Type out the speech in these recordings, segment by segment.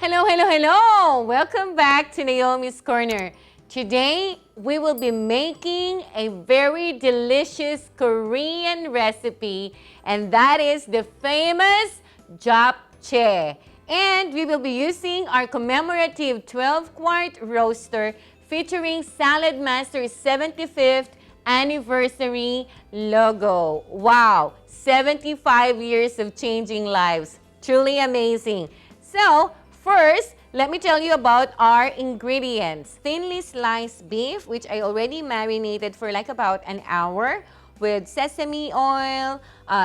Hello, hello, hello! Welcome back to Naomi's Corner. Today, we will be making a very delicious Korean recipe, and that is the famous Japchae. And we will be using our commemorative 12-quart roaster featuring Saladmaster's 75th anniversary logo. Wow, 75 years of changing lives. Truly amazing. So, first, let me tell you about our ingredients. Thinly sliced beef, which I already marinated for like about an hour with sesame oil,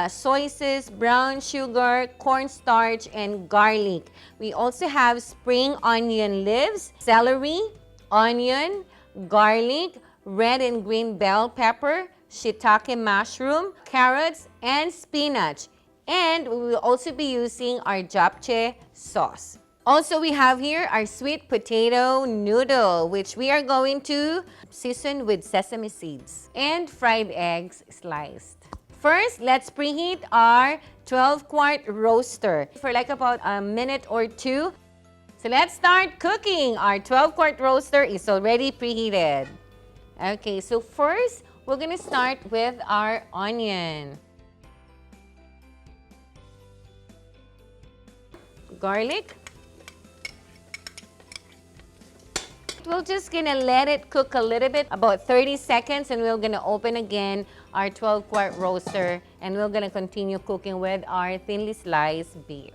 soy sauce, brown sugar, cornstarch, and garlic. We also have spring onion leaves, celery, onion, garlic, red and green bell pepper, shiitake mushroom, carrots, and spinach. And we will also be using our japchae sauce. Also, we have here our sweet potato noodle, which we are going to season with sesame seeds and fried eggs sliced. First, let's preheat our 12-quart roaster for like about a minute or two. So let's start cooking. Our 12-quart roaster is already preheated. Okay, so first, we're gonna start with our onion. Garlic. We're just gonna let it cook a little bit, about 30 seconds, and we're gonna open again our 12-quart roaster, and we're gonna continue cooking with our thinly sliced beef.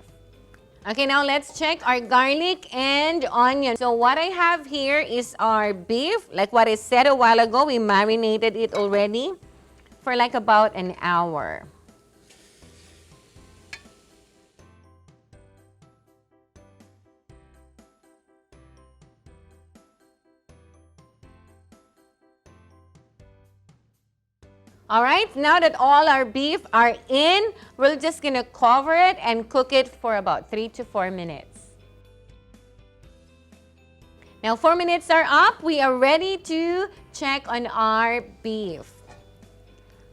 Okay, now let's check our garlic and onion. So what I have here is our beef. Like what I said a while ago, we marinated it already for like about an hour. All right, now that all our beef are in, we're just gonna cover it and cook it for about 3 to 4 minutes. Now 4 minutes are up. We are ready to check on our beef.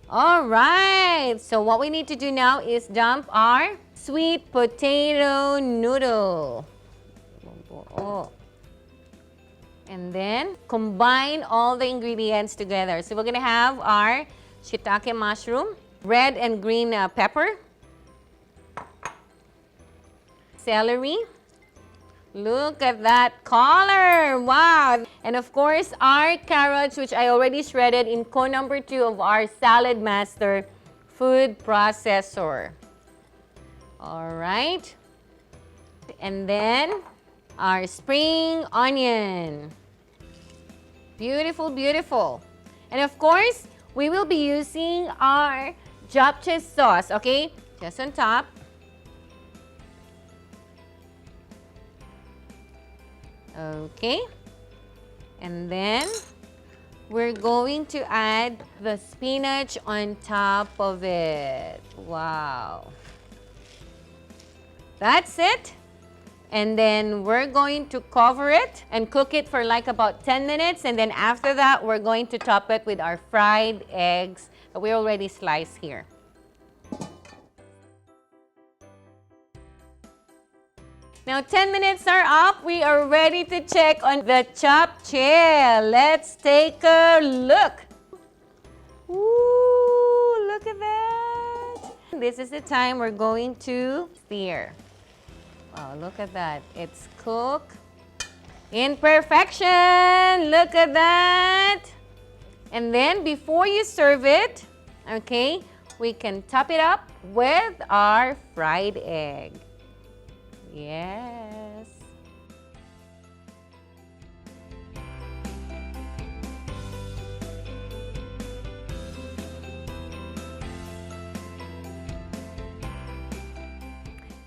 All right, so what we need to do now is dump our sweet potato noodle. And then combine all the ingredients together. So we're gonna have our shiitake mushroom, red and green pepper, celery. Look at that color! Wow! And of course, our carrots, which I already shredded in cone number 2 of our Saladmaster food processor. All right. And then our spring onion. Beautiful, beautiful. And of course, we will be using our japchae sauce, okay? Just on top. Okay. And then we're going to add the spinach on top of it. Wow. That's it. And then we're going to cover it and cook it for like about 10 minutes. And then after that, we're going to top it with our fried eggs that we already sliced here. Now 10 minutes are up. We are ready to check on the japchae. Let's take a look. Ooh, look at that. This is the time we're going to stir. Wow, look at that. It's cooked in perfection. Look at that. And then before you serve it, okay, we can top it up with our fried egg. Yes.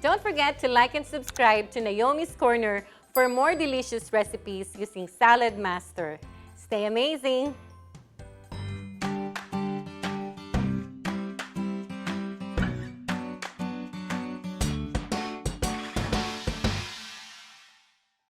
Don't forget to like and subscribe to Naomi's Corner for more delicious recipes using Saladmaster. Stay amazing!